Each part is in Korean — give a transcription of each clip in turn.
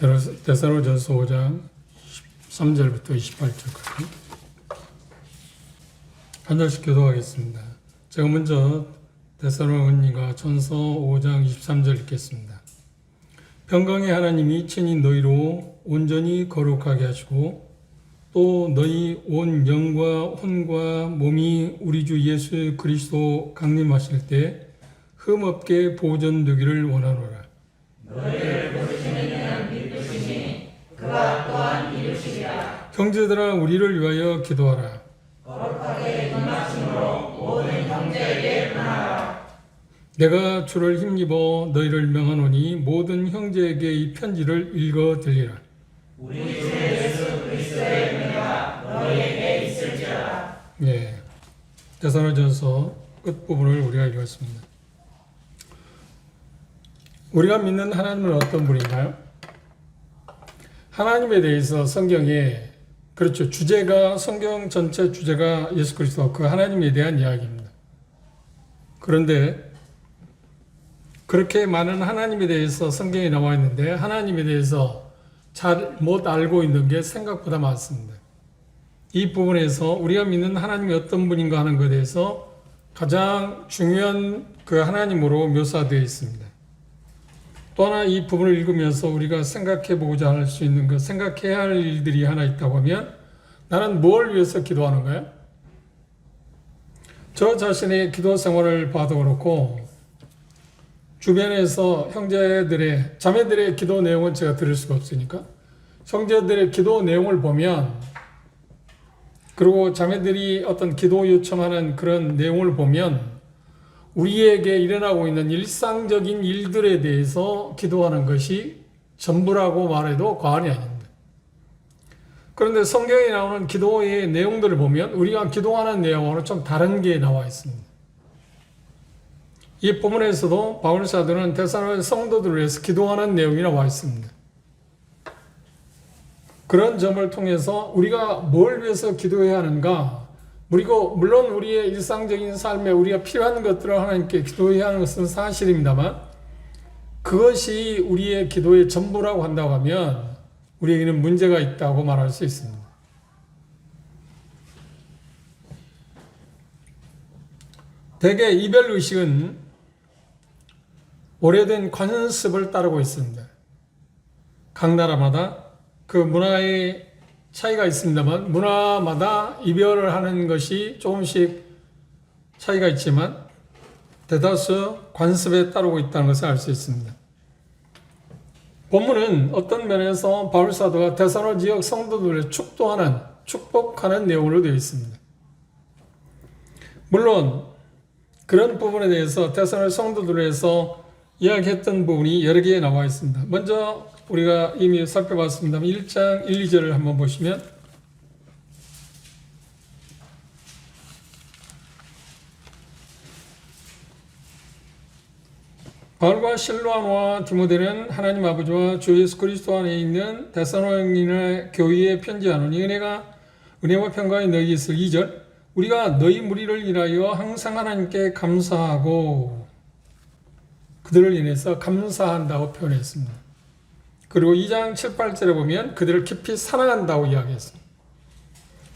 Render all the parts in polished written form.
데살로니가전서 5장 13절부터 28절까지 한 절씩 교도하겠습니다. 제가 먼저 데살로니가전서 5장 23절 읽겠습니다. 평강의 하나님이 친히 너희로 온전히 거룩하게 하시고 또 너희 온 영과 혼과 몸이 우리 주 예수 그리스도 강림하실 때 흠없게 보존되기를 원하노라. 너희를 부르시는 이는 믿으시니 그가 또한 이루시리라. 형제들아 우리를 위하여 기도하라. 거룩하게 임하심으로 모든 형제에게 은하라. 내가 주를 힘입어 너희를 명하노니 모든 형제에게 이 편지를 읽어 들리라. 우리 주 예수 그리스도의 은혜가 너희에게 있을지어다. 예, 데살로니가전서 끝부분을 우리가 읽었습니다. 우리가 믿는 하나님은 어떤 분인가요? 하나님에 대해서 성경에 그렇죠. 주제가 성경 전체 주제가 예수 그리스도 그 하나님에 대한 이야기입니다. 그런데 그렇게 많은 하나님에 대해서 성경에 나와 있는데 하나님에 대해서 잘 못 알고 있는 게 생각보다 많습니다. 이 부분에서 우리가 믿는 하나님이 어떤 분인가 하는 것에 대해서 가장 중요한 그 하나님으로 묘사되어 있습니다. 또 하나 이 부분을 읽으면서 우리가 생각해 보고자 할 수 있는 것, 생각해야 할 일들이 하나 있다고 하면 나는 뭘 위해서 기도하는가요? 저 자신의 기도 생활을 봐도 그렇고 주변에서 형제들의, 자매들의 기도 내용은 제가 들을 수가 없으니까 형제들의 기도 내용을 보면 그리고 자매들이 어떤 기도 요청하는 그런 내용을 보면 우리에게 일어나고 있는 일상적인 일들에 대해서 기도하는 것이 전부라고 말해도 과언이 아닙니다. 그런데 성경에 나오는 기도의 내용들을 보면 우리가 기도하는 내용으로 좀 다른 게 나와 있습니다. 이 본문에서도 바울 사도는 데살로니가 성도들을 위해서 기도하는 내용이 나와 있습니다. 그런 점을 통해서 우리가 뭘 위해서 기도해야 하는가? 그리고 물론 우리의 일상적인 삶에 우리가 필요한 것들을 하나님께 기도해야 하는 것은 사실입니다만 그것이 우리의 기도의 전부라고 한다고 하면 우리에게는 문제가 있다고 말할 수 있습니다. 대개 이별의식은 오래된 관습을 따르고 있습니다. 각 나라마다 그 문화의 차이가 있습니다만 문화마다 이별을 하는 것이 조금씩 차이가 있지만 대다수 관습에 따르고 있다는 것을 알 수 있습니다. 본문은 어떤 면에서 바울 사도가 데살로니가 지역 성도들을 축복하는 내용으로 되어 있습니다. 물론 그런 부분에 대해서 데살로니가 성도들을 위해서 이야기했던 부분이 여러 개 나와 있습니다. 먼저 우리가 이미 살펴봤습니다만 1장 1, 2절을 한번 보시면 바울과 실로아노와 디모데는 하나님 아버지와 주 예수 그리스도 안에 있는 데살로니가 교회에 편지하노니 은혜와 평강이 너희에 있을 2절 우리가 너희 무리를 인하여 항상 하나님께 감사하고 그들을 인해서 감사한다고 표현했습니다. 그리고 2장 7, 8절에 보면 그들을 깊이 사랑한다고 이야기했습니다.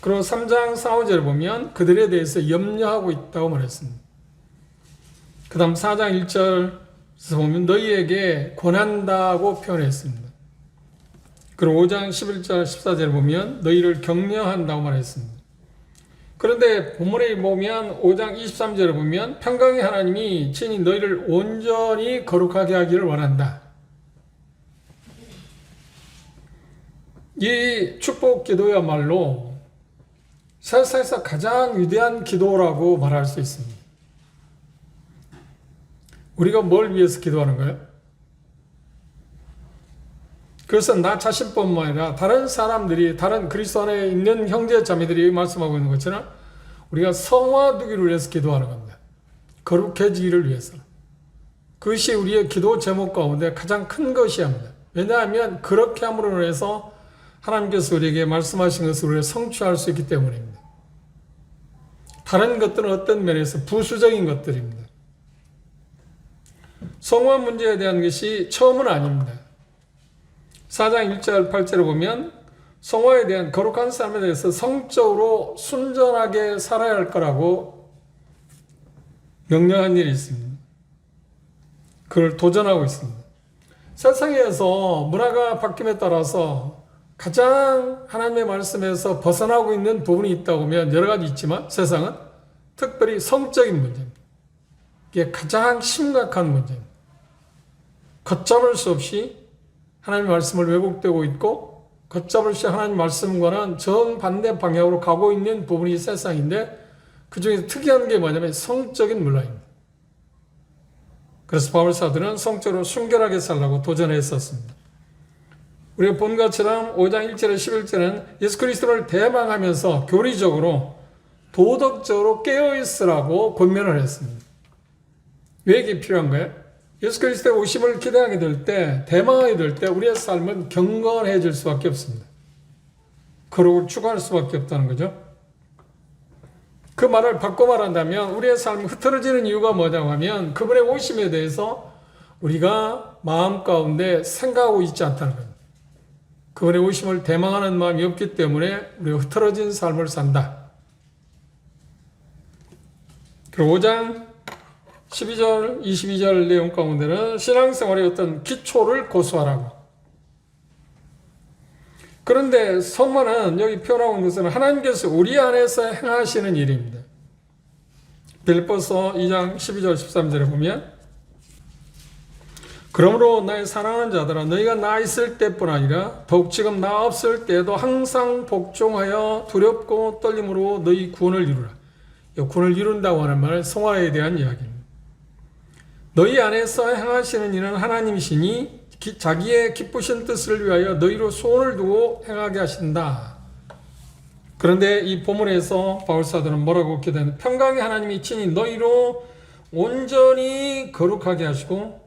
그리고 3장 4, 5절에 보면 그들에 대해서 염려하고 있다고 말했습니다. 그 다음 4장 1절에서 보면 너희에게 권한다고 표현했습니다. 그리고 5장 11절, 14절에 보면 너희를 격려한다고 말했습니다. 그런데 본문에 보면 5장 23절에 보면 평강의 하나님이 친히 너희를 온전히 거룩하게 하기를 원한다. 이 축복 기도야말로 세상에서 가장 위대한 기도라고 말할 수 있습니다. 우리가 뭘 위해서 기도하는가요? 그래서 나 자신뿐만 아니라 다른 사람들이 다른 그리스도 안에 있는 형제 자매들이 말씀하고 있는 것처럼 우리가 성화되기를 위해서 기도하는 겁니다. 거룩해지기를 위해서. 그것이 우리의 기도 제목 가운데 가장 큰 것이야 합니다. 왜냐하면 그렇게 함으로 인해서 하나님께서 우리에게 말씀하신 것을 우리가 성취할 수 있기 때문입니다. 다른 것들은 어떤 면에서 부수적인 것들입니다. 성화 문제에 대한 것이 처음은 아닙니다. 4장 1절 8절을 보면 성화에 대한 거룩한 삶에 대해서 성적으로 순전하게 살아야 할 거라고 명령한 일이 있습니다. 그걸 도전하고 있습니다. 세상에서 문화가 바뀜에 따라서 가장 하나님의 말씀에서 벗어나고 있는 부분이 있다고 하면 여러 가지 있지만 세상은 특별히 성적인 문제입니다. 이게 가장 심각한 문제입니다. 걷잡을 수 없이 하나님의 말씀을 왜곡되고 있고 걷잡을 수 없이 하나님의 말씀과는 정반대 방향으로 가고 있는 부분이 세상인데 그 중에서 특이한 게 뭐냐면 성적인 문화입니다. 그래서 바울 사도는 성적으로 순결하게 살라고 도전했었습니다. 우리가 본 것처럼 5장 1절에 11절은 예수 그리스도를 대망하면서 교리적으로 도덕적으로 깨어있으라고 권면을 했습니다. 왜 이게 필요한 거예요? 예수 그리스도의 오심을 기대하게 될 때, 대망하게 될 때 우리의 삶은 경건해질 수밖에 없습니다. 거룩을 추구할 수밖에 없다는 거죠. 그 말을 바꿔 말한다면 우리의 삶이 흐트러지는 이유가 뭐냐고 하면 그분의 오심에 대해서 우리가 마음 가운데 생각하고 있지 않다는 겁니다. 그분의 오심을 대망하는 마음이 없기 때문에 우리가 흐트러진 삶을 산다. 그리고 5장 12절, 22절 내용 가운데는 신앙생활의 어떤 기초를 고수하라고. 그런데 성만은 여기 표현하고 있는 것은 하나님께서 우리 안에서 행하시는 일입니다. 빌립보서 2장 12절, 13절에 보면 그러므로 나의 사랑하는 자들아 너희가 나 있을 때뿐 아니라 더욱 지금 나 없을 때에도 항상 복종하여 두렵고 떨림으로 너희 구원을 이루라. 구원을 이룬다고 하는 말은 성화에 대한 이야기입니다. 너희 안에서 행하시는 일은 하나님이시니 자기의 기쁘신 뜻을 위하여 너희로 소원을 두고 행하게 하신다. 그런데 이 본문에서 바울사도는 뭐라고 기도하는 평강의 하나님이 친히 너희로 온전히 거룩하게 하시고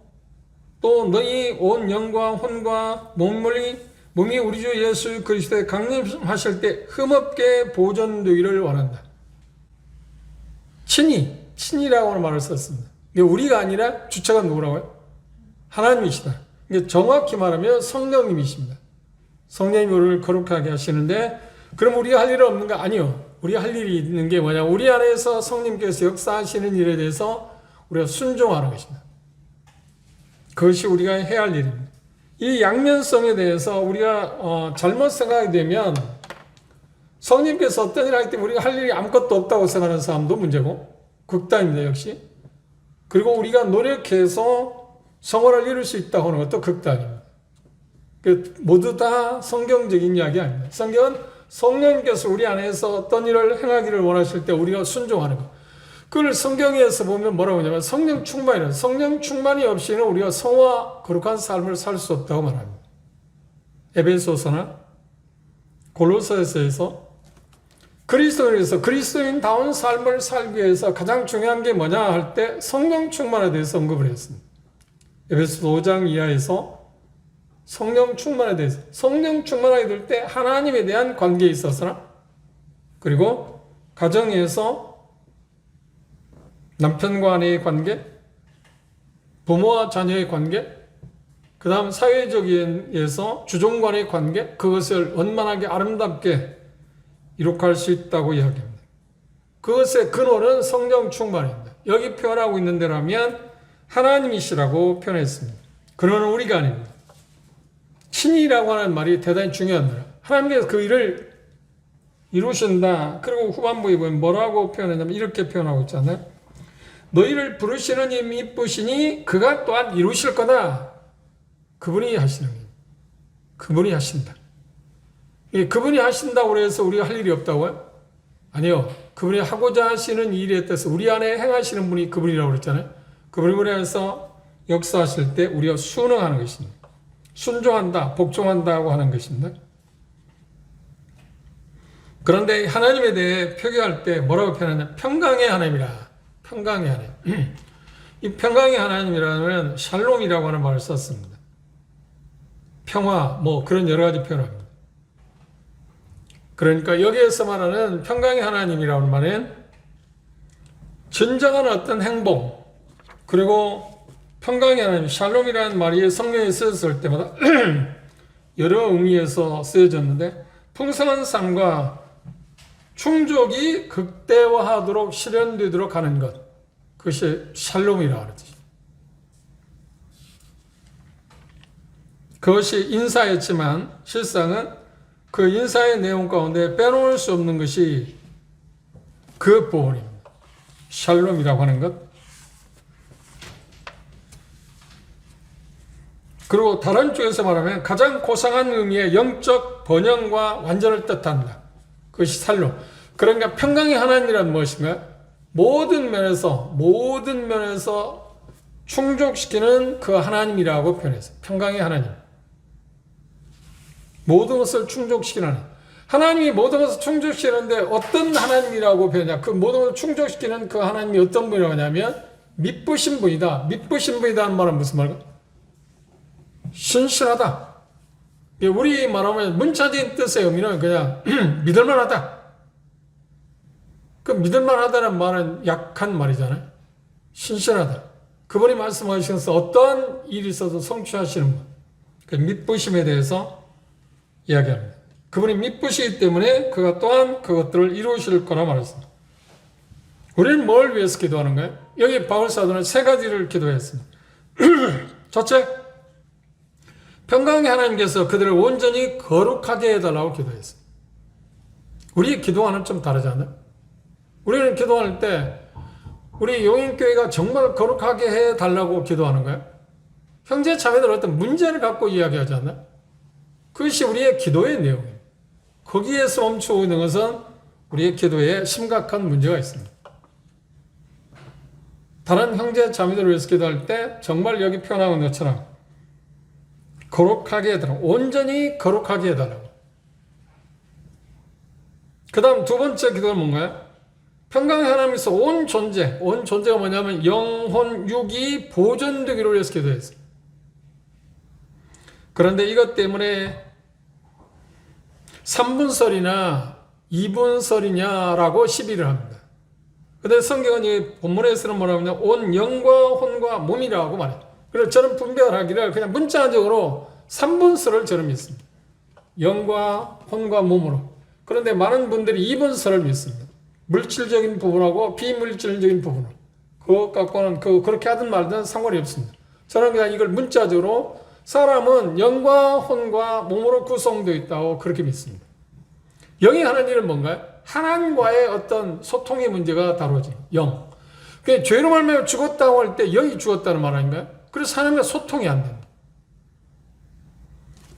또 너희 온 영과 혼과 몸이 우리 주 예수 그리스도에 강림하실 때 흠없게 보존되기를 원한다. 친이라고 하는 말을 썼습니다. 우리가 아니라 주체가 누구라고요? 하나님이시다. 정확히 말하면 성령님이십니다. 성령님이 우리를 거룩하게 하시는데 그럼 우리가 할 일은 없는가? 아니요. 우리가 할 일이 있는 게 뭐냐? 우리 안에서 성령님께서 역사하시는 일에 대해서 우리가 순종하는 것입니다. 그것이 우리가 해야 할 일입니다. 이 양면성에 대해서 우리가 잘못 생각하게 되면 성령님께서 어떤 일을 하기 때문에 우리가 할 일이 아무것도 없다고 생각하는 사람도 문제고 극단입니다. 역시. 그리고 우리가 노력해서 성화를 이룰 수 있다고 하는 것도 극단입니다. 모두 다 성경적인 이야기 아닙니다. 성경은 성령님께서 우리 안에서 어떤 일을 행하기를 원하실 때 우리가 순종하는 것. 그걸 성경에서 보면 뭐라고 하냐면 성령 충만이라는 성령 충만이 없이는 우리가 성화 거룩한 삶을 살 수 없다고 말합니다. 에베소서나 골로새서에서 그리스도인에서 그리스도인다운 삶을 살기 위해서 가장 중요한 게 뭐냐 할 때 성령 충만에 대해서 언급을 했습니다. 에베소서 5장 이하에서 성령 충만에 대해서 성령 충만하게 될 때 하나님에 대한 관계에 있어서나 그리고 가정에서 남편과 아내의 관계, 부모와 자녀의 관계, 그 다음 사회적인에서 주종 간의 관계, 그것을 원만하게 아름답게 이룩할 수 있다고 이야기합니다. 그것의 근원은 성령 충만입니다. 여기 표현하고 있는 대로라면 하나님이시라고 표현했습니다. 그러나 우리가 아닙니다. 친이라고 하는 말이 대단히 중요합니다. 하나님께서 그 일을 이루신다. 그리고 후반부에 보면 뭐라고 표현했냐면 이렇게 표현하고 있잖아요. 너희를 부르시는 이미 이쁘시니 그가 또한 이루실 거다. 그분이 하시는 거예요. 그분이 하신다. 그분이 하신다고 해서 우리가 할 일이 없다고요? 아니요. 그분이 하고자 하시는 일에 대해서 우리 안에 행하시는 분이 그분이라고 그랬잖아요. 그분을 해서 역사하실 때 우리가 순응하는 것입니다. 순종한다, 복종한다고 하는 것입니다. 그런데 하나님에 대해 표기할 때 뭐라고 표현하냐? 평강의 하나님이라. 평강의 하나님. 이 평강의 하나님이라는 샬롬이라고 하는 말을 썼습니다. 평화, 그런 여러 가지 표현합니다. 그러니까 여기에서 말하는 평강의 하나님이라는 말은 진정한 어떤 행복, 그리고 평강의 하나님, 샬롬이라는 말이 성경에 쓰였을 때마다 여러 의미에서 쓰여졌는데 풍성한 삶과 충족이 극대화하도록 실현되도록 하는 것, 그것이 샬롬이라고 하지. 그것이 인사였지만 실상은 그 인사의 내용 가운데 빼놓을 수 없는 것이 그 부분입니다. 샬롬이라고 하는 것. 그리고 다른 쪽에서 말하면 가장 고상한 의미의 영적 번영과 완전을 뜻한다. 그것이 샬롬. 그러니까 평강의 하나님이란 무엇인가요? 모든 면에서 충족시키는 그 하나님이라고 표현했어요. 평강의 하나님. 모든 것을 충족시키는 하나님. 하나님이 모든 것을 충족시키는데 어떤 하나님이라고 표현하냐? 그 모든 것을 충족시키는 그 하나님이 어떤 분이라고 하냐면 미쁘신 분이다. 미쁘신 분이다는 말은 무슨 말일까? 신실하다. 우리 말하면 문자적인 뜻의 의미는 그냥 믿을만하다. 그 믿을만하다는 말은 약한 말이잖아요. 신실하다. 그분이 말씀하시면서 어떤 일이 있어도 성취하시는 분. 그 믿부심에 대해서 이야기합니다. 그분이 믿부시기 때문에 그가 또한 그것들을 이루실 거라 말했습니다. 우리는 뭘 위해서 기도하는 거예요? 여기 바울 사도는 세 가지를 기도했습니다. 첫째, 평강의 하나님께서 그들을 온전히 거룩하게 해달라고 기도했어요. 우리 기도와는 좀 다르지 않나요? 우리는 기도할 때 우리 용인교회가 정말 거룩하게 해달라고 기도하는 거예요. 형제 자매들 어떤 문제를 갖고 이야기하지 않나요? 그것이 우리의 기도의 내용이에요. 거기에서 멈추고 있는 것은 우리의 기도에 심각한 문제가 있습니다. 다른 형제 자매들을 위해서 기도할 때 정말 여기 표현하고 있는 것처럼 거룩하게 해달라고, 온전히 거룩하게 해달라고. 그 다음 두 번째 기도는 뭔가요? 평강의 하나님께서 온 존재가 뭐냐면 영혼, 육이 보존되기로 위해서 기도했어요. 그런데 이것 때문에 3분설이나 2분설이냐라고 시비를 합니다. 근데 성경은 이 본문에서는 뭐라고 하냐면 온 영과 혼과 몸이라고 말해요. 그래서 저는 분별하기를 그냥 문자적으로 3분설을 저는 믿습니다. 영과 혼과 몸으로. 그런데 많은 분들이 2분설을 믿습니다. 물질적인 부분하고 비물질적인 부분으로. 그것 갖고는 그렇게 하든 말든 상관이 없습니다. 저는 그냥 이걸 문자적으로 사람은 영과 혼과 몸으로 구성되어 있다고 그렇게 믿습니다. 영이 하는 일은 뭔가요? 하나님과의 어떤 소통의 문제가 다루어진 영. 죄로 말미암아 죽었다고 할 때 영이 죽었다는 말 아닌가요? 그래서 하나님과 소통이 안 됩니다.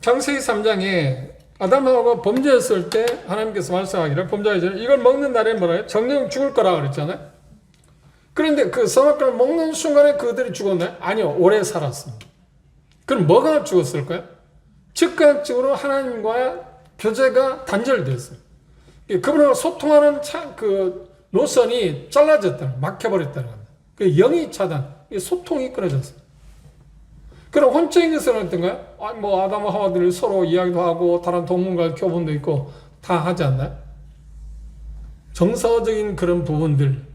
창세기 3장에 아담하고 범죄했을 때 하나님께서 말씀하기를 범죄하기 전에 이걸 먹는 날에 뭐라요? 정령 죽을 거라 그랬잖아요. 그런데 그 선악과를 먹는 순간에 그들이 죽었나요? 아니요. 오래 살았습니다. 그럼 뭐가 죽었을까요? 즉각적으로 하나님과 교제가 단절됐어요. 그분과 소통하는 그 노선이 잘라졌다는, 막혀버렸다는 겁니다. 그 영이 차단, 소통이 끊어졌어요. 그럼 혼적인 것은 어떤가요? 아담과 하와들이 서로 이야기도 하고 다른 동물과 교분도 있고 다 하지 않나요? 정서적인 그런 부분들.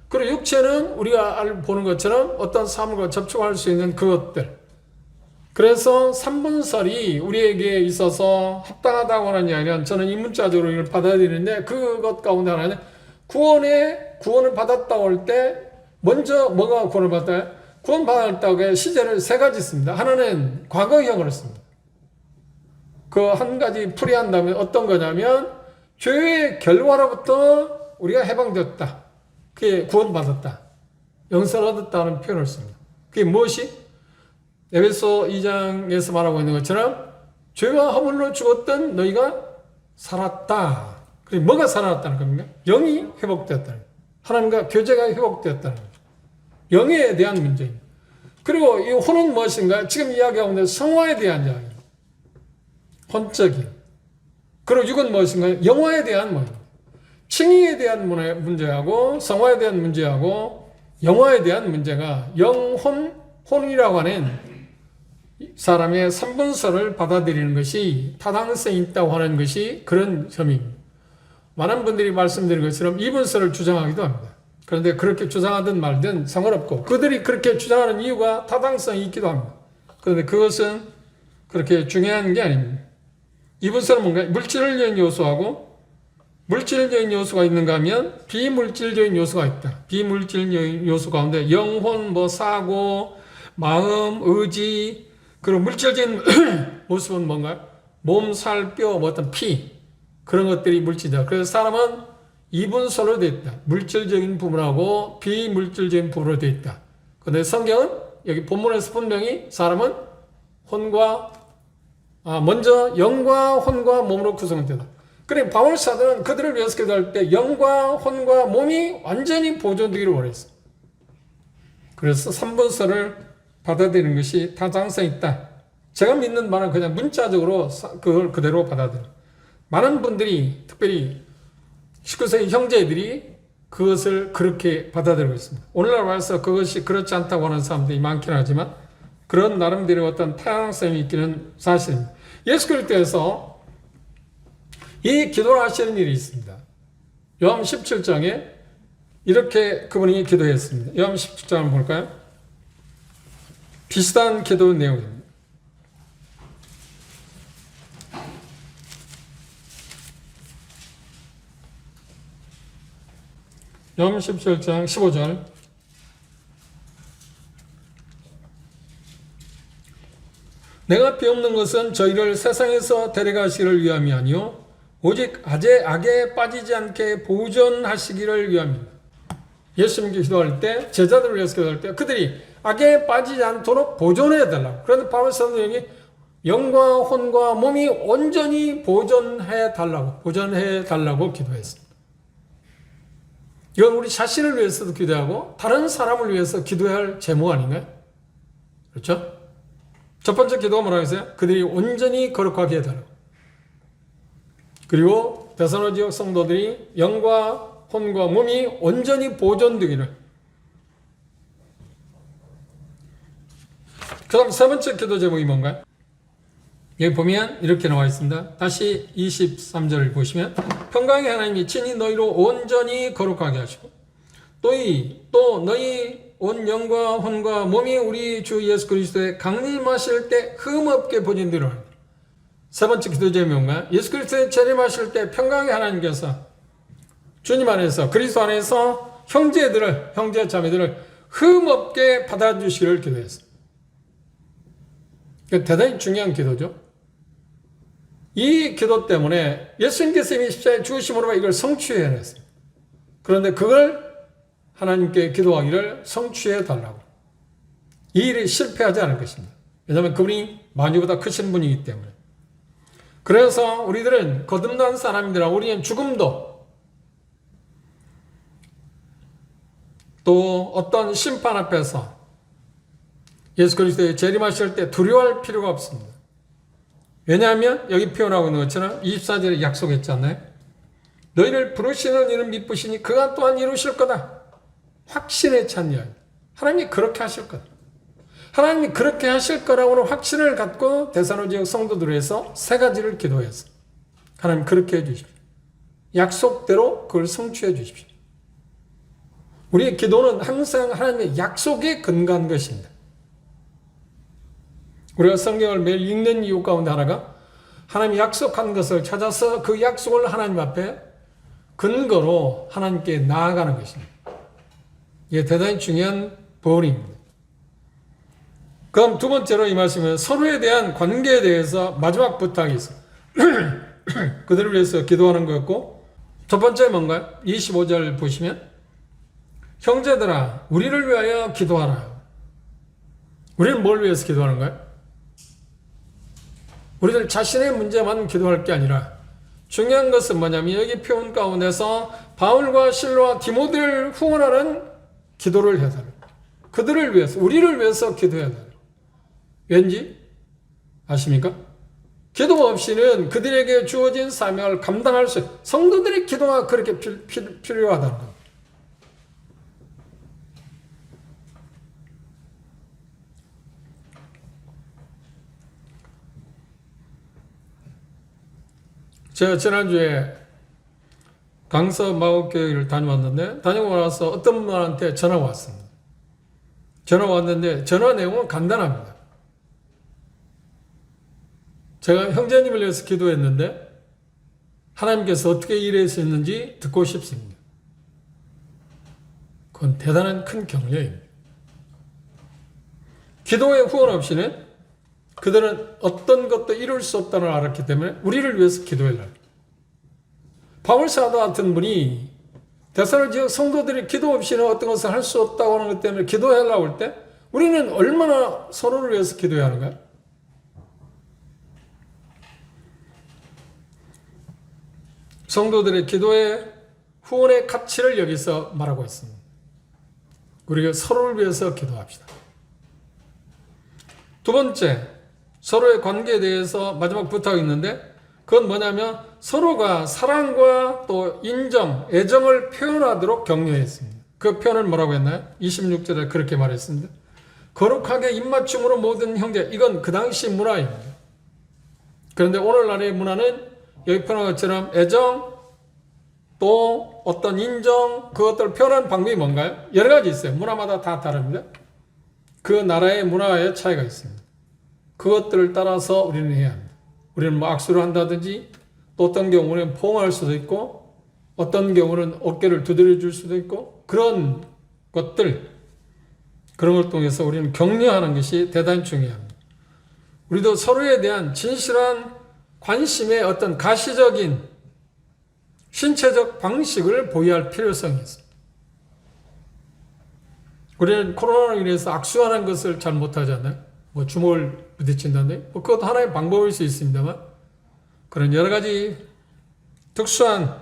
그리고 육체는 우리가 보는 것처럼 어떤 사물과 접촉할 수 있는 그것들. 그래서 3분설이 우리에게 있어서 합당하다고 하는 이야기는 저는 이 문자적으로 이걸 받아들이는데 그것 가운데 하나는 구원을 받았다고 할 때 먼저 뭐가 구원을 받았다? 구원 받았다고 할 시제를 세 가지 씁니다. 하나는 과거형으로 씁니다. 그 한 가지 풀이한다면 어떤 거냐면 죄의 결과로부터 우리가 해방되었다. 그게 구원받았다. 영생을 얻었다는 표현을 씁니다. 그게 무엇이? 에베소 2장에서 말하고 있는 것처럼 죄와 허물로 죽었던 너희가 살았다. 그리고 뭐가 살아났다는 겁니까? 영이 회복되었다는 겁니다. 하나님과 교제가 회복되었다는 겁니다. 영에 대한 문제입니다. 그리고 이 혼은 무엇인가? 지금 이야기하고 있는 성화에 대한 이야기입니다. 혼적인. 그리고 육은 무엇인가? 영화에 대한 문제입니다. 칭의에 대한 문제하고 성화에 대한 문제하고 영화에 대한 문제가 혼이라고 하는 사람의 3분설을 받아들이는 것이 타당성이 있다고 하는 것이 그런 점입니다. 많은 분들이 말씀드린 것처럼 2분설을 주장하기도 합니다. 그런데 그렇게 주장하든 말든 상관없고 그들이 그렇게 주장하는 이유가 타당성이 있기도 합니다. 그런데 그것은 그렇게 중요한 게 아닙니다. 이분서는 뭔가 물질적인 요소하고 물질적인 요소가 있는가 하면 비물질적인 요소가 있다. 비물질적인 요소 가운데 영혼, 사고, 마음, 의지, 그리고 물질적인 모습은 뭔가 몸, 살, 뼈, 어떤 피 그런 것들이 물질이다. 그래서 사람은 이분서로 되어 있다. 물질적인 부분하고 비물질적인 부분으로 되어 있다. 그런데 성경은 여기 본문에서 분명히 사람은 먼저 영과 혼과 몸으로 구성되다. 그래 바울 사도는 그들을 위해서 기도할 때 영과 혼과 몸이 완전히 보존되기를 원했어. 그래서 3분서를 받아들이는 것이 타당성 있다. 제가 믿는 바는 그냥 문자적으로 그걸 그대로 받아들여. 많은 분들이 특별히 19세기 형제들이 그것을 그렇게 받아들이고 있습니다. 오늘날 와서 그것이 그렇지 않다고 하는 사람들이 많긴 하지만 그런 나름대로 어떤 타당성이 있기는 사실입니다. 예수 그리스도에서 이 기도를 하시는 일이 있습니다. 요한 17장에 이렇게 그분이 기도했습니다. 요한 17장 한번 볼까요? 비슷한 기도 내용입니다. 요한 17장 15절 내가 비옵는 것은 저희를 세상에서 데려가시기를 위함이 아니요 오직 악에 빠지지 않게 보존하시기를 위함입니다. 예수님께 기도할 때 제자들을 위해서 기도할 때 그들이 악에 빠지지 않도록 보존해야 달라고. 그런데 바울 사도는 여기 영과 혼과 몸이 온전히 보존해 달라고 기도했습니다. 이건 우리 자신을 위해서도 기도하고 다른 사람을 위해서 기도해야 할 제목 아닌가요? 그렇죠? 첫 번째 기도가 뭐라고 했어요? 그들이 온전히 거룩하게 해달라고. 그리고 데살로니가 지역 성도들이 영과 혼과 몸이 온전히 보존되기를. 그 다음 세 번째 기도 제목이 뭔가요? 여기 보면 이렇게 나와 있습니다. 다시 23절을 보시면 평강의 하나님이 친히 너희로 온전히 거룩하게 하시고 또 너희 온 영과 혼과 몸이 우리 주 예수 그리스도의 강림하실 때 흠없게 보존되려 합니다. 세 번째 기도 제목이 뭔가요? 예수 그리스도의 재림하실 때 평강의 하나님께서 주님 안에서 그리스도 안에서 형제 자매들을 흠없게 받아주시기를 기도했습니다. 대단히 중요한 기도죠. 이 기도 때문에 예수님께서 이미 십자가에 죽으심으로 이걸 성취해냈습니다. 그런데 그걸 하나님께 기도하기를 성취해 달라고. 이 일이 실패하지 않을 것입니다. 왜냐하면 그분이 만유보다 크신 분이기 때문에. 그래서 우리들은 거듭난 사람들아 우리는 죽음도 또 어떤 심판 앞에서 예수 그리스도의 재림하실 때 두려워할 필요가 없습니다. 왜냐하면 여기 표현하고 있는 것처럼 24절에 약속했잖아요. 너희를 부르시는 이는 미쁘시니 그가 또한 이루실 거다. 확신에 찬 이야기. 하나님이 그렇게 하실 거다. 하나님이 그렇게 하실 거라고는 확신을 갖고 데살로니가 지역 성도들을 위해서 세 가지를 기도했어요. 하나님 그렇게 해주십시오. 약속대로 그걸 성취해 주십시오. 우리의 기도는 항상 하나님의 약속에 근거한 것입니다. 우리가 성경을 매일 읽는 이유 가운데 하나가 하나님이 약속한 것을 찾아서 그 약속을 하나님 앞에 근거로 하나님께 나아가는 것입니다. 이게 대단히 중요한 본입니다. 그럼 두 번째로 이 말씀은 서로에 대한 관계에 대해서 마지막 부탁이 있어요. 그들을 위해서 기도하는 거였고 첫 번째 뭔가요? 25절 보시면 형제들아 우리를 위하여 기도하라. 우리는 뭘 위해서 기도하는 거예요? 우리들 자신의 문제만 기도할 게 아니라 중요한 것은 뭐냐면 여기 표현 가운데서 바울과 실로와 디모데를 후원하는 기도를 해달라. 그들을 위해서 우리를 위해서 기도해달라. 왠지 아십니까? 기도 없이는 그들에게 주어진 사명을 감당할 수 없어요. 성도들의 기도가 그렇게 필요하다는 겁니다. 제가 지난주에 강서 마곡교회를 다녀왔는데 다니고 나서 어떤 분한테 전화가 왔습니다. 전화 내용은 간단합니다. 제가 형제님을 위해서 기도했는데 하나님께서 어떻게 일하셨는지 듣고 싶습니다. 그건 대단한 큰 격려입니다. 기도의 후원 없이는 그들은 어떤 것도 이룰 수 없다는 걸 알았기 때문에 우리를 위해서 기도해라. 바울 사도 같은 분이 데살로니가 지역 성도들이 기도 없이는 어떤 것을 할 수 없다고 하는 것 때문에 기도하려고 할 때 우리는 얼마나 서로를 위해서 기도해야 하는가? 성도들의 기도의 후원의 가치를 여기서 말하고 있습니다. 우리가 서로를 위해서 기도합시다. 두 번째, 서로의 관계에 대해서 마지막 부탁이 있는데 그건 뭐냐면 서로가 사랑과 또 인정, 애정을 표현하도록 격려했습니다. 그 표현을 뭐라고 했나요? 26절에 그렇게 말했습니다. 거룩하게 입맞춤으로 모든 형제, 이건 그 당시 문화입니다. 그런데 오늘날의 문화는 여기 표현한 것처럼 애정, 또 어떤 인정, 그것들을 표현하는 방법이 뭔가요? 여러 가지 있어요. 문화마다 다 다릅니다. 그 나라의 문화의 차이가 있습니다. 그것들을 따라서 우리는 해야 합니다. 우리는 뭐 악수를 한다든지 또 어떤 경우는 포옹할 수도 있고 어떤 경우는 어깨를 두드려 줄 수도 있고 그런 것들, 그런 걸 통해서 우리는 격려하는 것이 대단히 중요합니다. 우리도 서로에 대한 진실한 관심의 어떤 가시적인 신체적 방식을 보유할 필요성이 있습니다. 우리는 코로나로 인해서 악수하는 것을 잘 못하잖아요. 뭐 주먹을 부딪힌다는데 뭐 그것도 하나의 방법일 수 있습니다만 그런 여러 가지 특수한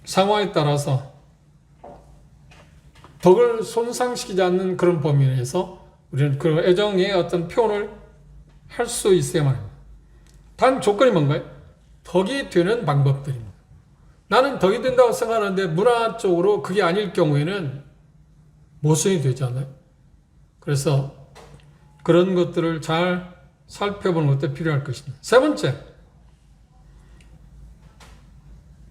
상황에 따라서 덕을 손상시키지 않는 그런 범위 내에서 우리는 그 애정의 어떤 표현을 할 수 있어야만 합니다. 단 조건이 뭔가요? 덕이 되는 방법들입니다. 나는 덕이 된다고 생각하는데 문화적으로 그게 아닐 경우에는 모순이 되지 않아요? 그래서 그런 것들을 잘 살펴보는 것도 필요할 것입니다. 세 번째,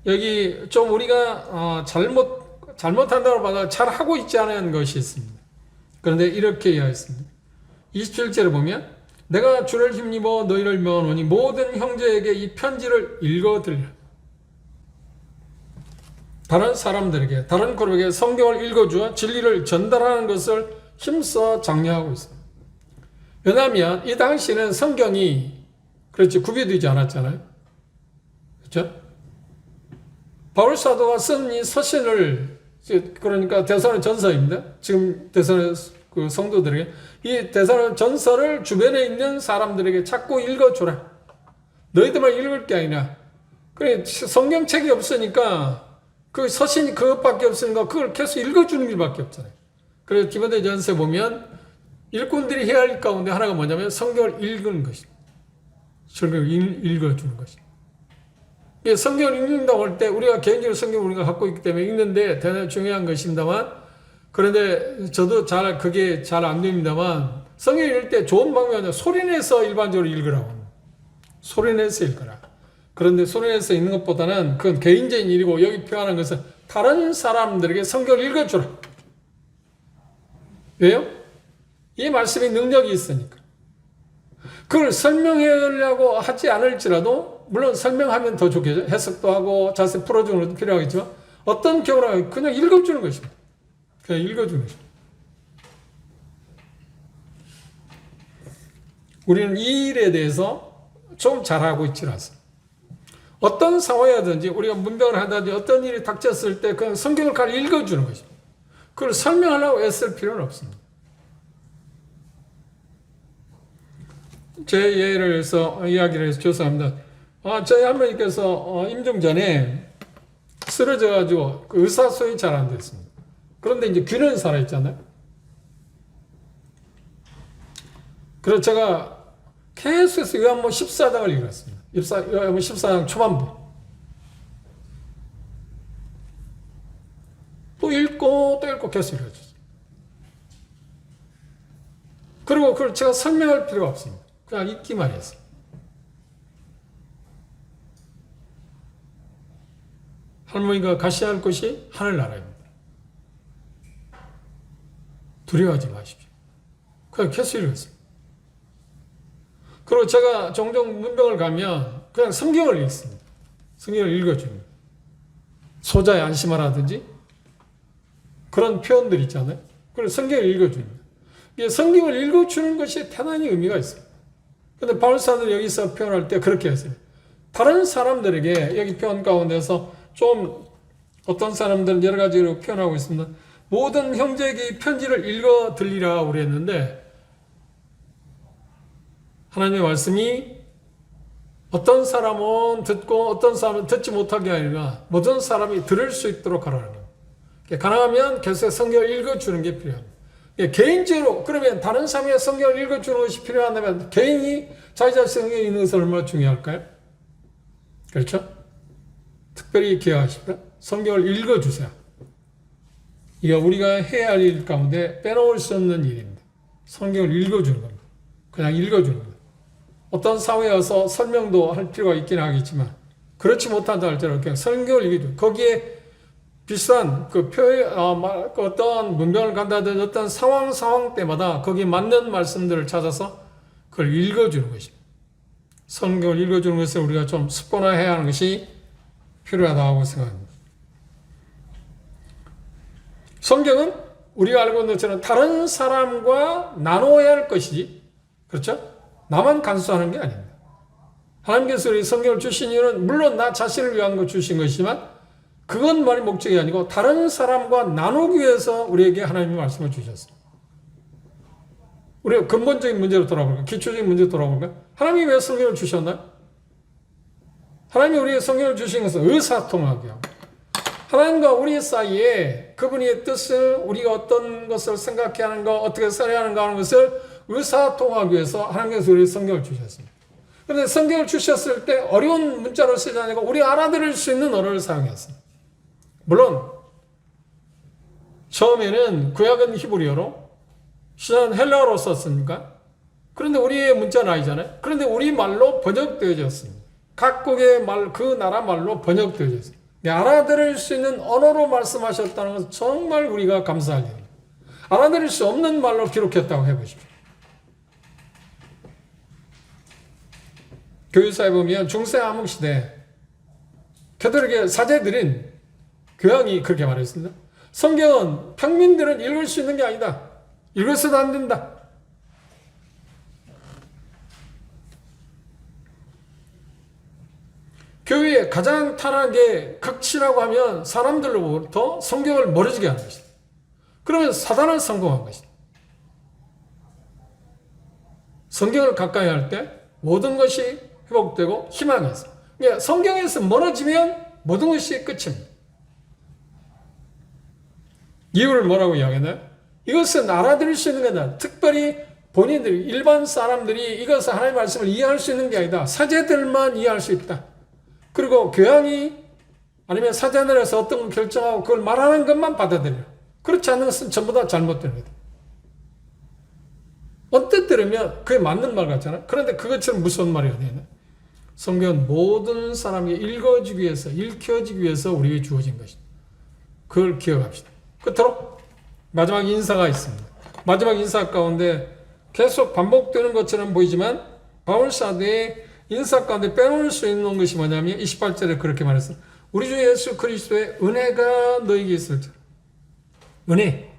여기 좀 우리가 잘못한다고 봐도 잘하고 있지 않은 것이 있습니다. 그런데 이렇게 이야기했습니다. 27절에 보면 내가 주를 힘입어 너희를 명하노니 모든 형제에게 이 편지를 읽어드리라. 다른 사람들에게, 다른 그룹에게 성경을 읽어주어 진리를 전달하는 것을 힘써 장려하고 있습니다. 왜냐하면 이 당시에는 성경이 그렇지 구비되지 않았잖아요. 그렇죠? 바울 사도가 쓴 이 서신을, 그러니까 데살로니가 전서입니다. 지금 데살로니가 그 성도들에게 이 데살로니가 전서를 주변에 있는 사람들에게 자꾸 읽어주라. 너희들만 읽을 게 아니라 그래 성경책이 없으니까 그 서신이 그것밖에 없으니까 그걸 계속 읽어주는 길밖에 없잖아요. 그래서 디모데 전서에 보면 일꾼들이 해야 할 가운데 하나가 뭐냐면 성경을 읽는 것입니다. 성경을 읽어주는 것입니다. 성경을 읽는다고 할 때 우리가 개인적으로 성경을 우리가 갖고 있기 때문에 읽는데 대단히 중요한 것입니다만 그런데 저도 그게 잘 안 됩니다만 성경을 읽을 때 좋은 방법이 아니라 소리내서 일반적으로 읽으라고 합니다. 소리내서 읽어라. 그런데 소리내서 읽는 것보다는 그건 개인적인 일이고 여기 표현하는 것은 다른 사람들에게 성경을 읽어주라. 왜요? 이 말씀이 능력이 있으니까. 그걸 설명하려고 하지 않을지라도 물론 설명하면 더 좋겠죠. 해석도 하고 자세히 풀어주는 것도 필요하겠지만 어떤 경우는 그냥 읽어주는 것입니다. 그냥 읽어주는 것입니다. 우리는 이 일에 대해서 좀 잘하고 있지 않습니다. 어떤 상황이라든지 우리가 문병을 하든지 어떤 일이 닥쳤을 때 그냥 성경을 잘 읽어주는 것입니다. 그걸 설명하려고 애쓸 필요는 없습니다. 제 예를 해서 이야기를 해서 죄송합니다. 저희 할머니께서 임종 전에 쓰러져가지고 그 의사소통이 잘 안 됐습니다. 그런데 이제 귀는 살아있잖아요. 그래서 제가 계속해서 요한복음 14장을 읽었습니다. 요한복음 14장 초반부. 또 읽고 계속 읽어줬어요. 그리고 그걸 제가 설명할 필요가 없습니다. 그냥 읽기만 했어요. 할머니가 가셔야 할 곳이 하늘나라입니다. 두려워하지 마십시오. 그냥 계속 읽었어요. 그리고 제가 종종 문병을 가면 그냥 성경을 읽습니다. 성경을 읽어줍니다. 소자에 안심하라든지 그런 표현들 있잖아요. 그래서 성경을 읽어줍니다. 성경을 읽어주는 것이 대단히 의미가 있어요. 근데 바울사는 여기서 표현할 때 그렇게 했어요. 다른 사람들에게 여기 표현 가운데서 좀 어떤 사람들은 여러 가지로 표현하고 있습니다. 모든 형제에게 편지를 읽어 들리라 그랬는데 하나님의 말씀이 어떤 사람은 듣고 어떤 사람은 듣지 못하게 아니라 모든 사람이 들을 수 있도록 하라는 거예요. 가능하면 계속 성경을 읽어주는 게 필요합니다. 개인적으로 그러면 다른 사람의 성경을 읽어주는 것이 필요하다면 개인이 자기 자신에게 있는 것은 얼마나 중요할까요? 그렇죠? 특별히 기억하십시오. 성경을 읽어주세요. 이게 우리가 해야 할 일 가운데 빼놓을 수 없는 일입니다. 성경을 읽어주는 겁니다. 그냥 읽어주는 겁니다. 어떤 사회에서 설명도 할 필요가 있긴 하겠지만 그렇지 못한다 할지라도 그냥 성경을 읽어주고 거기에 비슷한 그 표현, 어떤 문병을 간다든지 어떤 상황 때마다 거기에 맞는 말씀들을 찾아서 그걸 읽어주는 것입니다. 성경을 읽어주는 것을 우리가 좀 습관화해야 하는 것이 필요하다고 생각합니다. 성경은 우리가 알고 있는 것처럼 다른 사람과 나눠야 할 것이지, 그렇죠? 나만 간수하는 게 아닙니다. 하나님께서 우리 성경을 주신 이유는 물론 나 자신을 위한 거 주신 것이지만 그것만이 목적이 아니고 다른 사람과 나누기 위해서 우리에게 하나님의 말씀을 주셨습니다. 우리가 근본적인 문제로 돌아볼까요? 기초적인 문제로 돌아볼까요? 하나님이 왜 성경을 주셨나요? 하나님이 우리에게 성경을 주신 것은 의사통합이요. 하나님과 우리 사이에 그분의 뜻을 우리가 어떤 것을 생각해야 하는가 어떻게 살아야 하는가 하는 것을 의사통합하기 위해서 하나님께서 우리에게 성경을 주셨습니다. 그런데 성경을 주셨을 때 어려운 문자로 쓰지 않고 우리가 알아들을 수 있는 언어를 사용했습니다. 물론 처음에는 구약은 히브리어로 신약은 헬라어로 썼으니까 그런데 우리의 문자는 아니잖아요. 그런데 우리 말로 번역되어졌습니다. 각국의 말, 그 나라 말로 번역되어졌습니다. 알아들을 수 있는 언어로 말씀하셨다는 것은 정말 우리가 감사할 일입니다. 알아들을 수 없는 말로 기록했다고 해보십시오. 교회사에 보면 중세 암흑시대 캐톨릭의 사제들인 교황이 그렇게 말했습니다. 성경은 평민들은 읽을 수 있는 게 아니다. 읽어서도 안 된다. 교회의 가장 타락의 극치라고 하면 사람들로부터 성경을 멀어지게 하는 것이다. 그러면 사단은 성공한 것이다. 성경을 가까이 할 때 모든 것이 회복되고 희망이 있어. 그러니까 성경에서 멀어지면 모든 것이 끝입니다. 이유를 뭐라고 이야기하나요? 이것은 알아들을 수 있는 게 아니라 특별히 본인들이 일반 사람들이 이것을 하나님의 말씀을 이해할 수 있는 게 아니다. 사제들만 이해할 수 있다. 그리고 교황이 아니면 사제들에서 어떤 걸 결정하고 그걸 말하는 것만 받아들여. 그렇지 않은 것은 전부 다 잘못된 거다. 언뜻 들으면 그게 맞는 말 같잖아요. 그런데 그것처럼 무서운 말이 어디 있나? 성경은 모든 사람이 읽어지기 위해서, 읽혀지기 위해서 우리에게 주어진 것이다. 그걸 기억합시다. 끝으로 마지막 인사가 있습니다. 마지막 인사 가운데 계속 반복되는 것처럼 보이지만 바울 사도의 인사 가운데 빼놓을 수 있는 것이 뭐냐면 28절에 그렇게 말했어요. 우리 주 예수 그리스도의 은혜가 너에게 있을지어다. 은혜.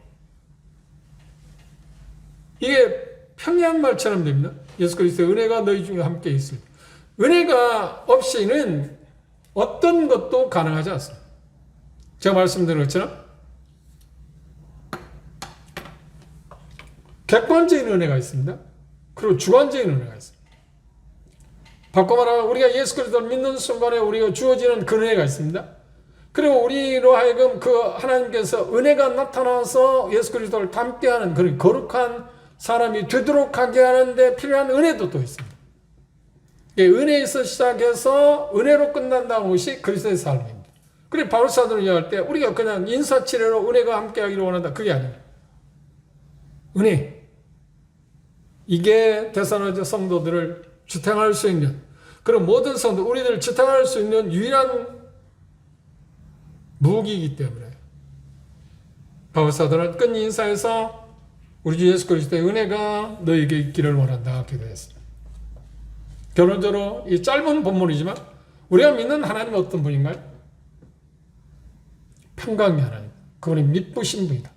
이게 평이한 말처럼 됩니다. 예수 그리스도의 은혜가 너희 중에 함께 있습니다. 은혜가 없이는 어떤 것도 가능하지 않습니다. 제가 말씀드린 것처럼 객관적인 은혜가 있습니다. 그리고 주관적인 은혜가 있습니다. 바꿔 말하면 우리가 예수 그리스도를 믿는 순간에 우리가 주어지는 그 은혜가 있습니다. 그리고 우리로 하여금 그 하나님께서 은혜가 나타나서 예수 그리스도를 닮게하는 그런 거룩한 사람이 되도록 하게 하는데 필요한 은혜도 또 있습니다. 은혜에서 시작해서 은혜로 끝난다는 것이 그리스도의 삶입니다. 그리고 바울 사도를 이야기할 때 우리가 그냥 인사치레로 은혜가 함께하기를 원한다. 그게 아니에요. 은혜. 이게 데살로니가 성도들을 지탱할 수 있는 그런 모든 성도 우리들을 지탱할 수 있는 유일한 무기이기 때문에 바울 사도는 끝 인사에서 우리 주 예수 그리스도의 은혜가 너에게 있기를 원한다 기도했습니다. 결론적으로 이 짧은 본문이지만 우리가 믿는 하나님은 어떤 분인가요? 평강의 하나님. 그분이 미쁘신 분이다.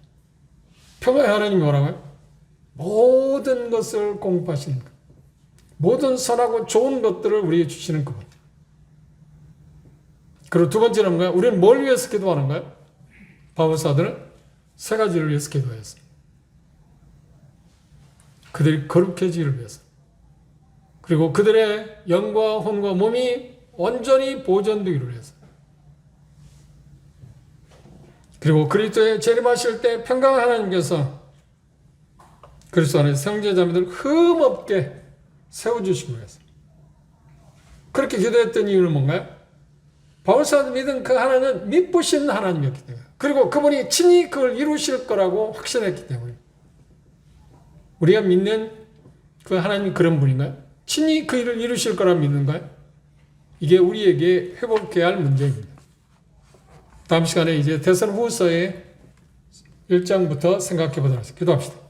평강의 하나님이 뭐라고요? 모든 것을 공급하시는 것. 모든 선하고 좋은 것들을 우리에게 주시는 그분. 그리고 두 번째는 뭔가요? 우리는 뭘 위해서 기도하는가요? 바울사들은 세 가지를 위해서 기도했어요. 그들이 거룩해지기를 위해서. 그리고 그들의 영과 혼과 몸이 온전히 보존되기를 위해서. 그리고 그리스도의 재림하실 때 평강 하나님께서 그리스도 안에서 형제자매들 흠없게 세워주시기 위해서. 그렇게 기도했던 이유는 뭔가요? 바울사도 믿은 그 하나님은 미쁘신 하나님이었기 때문에, 그리고 그분이 친히 그걸 이루실 거라고 확신했기 때문에. 우리가 믿는 그 하나님이 그런 분인가요? 친히 그 일을 이루실 거라 믿는가요? 이게 우리에게 회복해야 할 문제입니다. 다음 시간에 이제 데살로니가후서의 1장부터 생각해 보도록 하겠습니다. 기도합시다.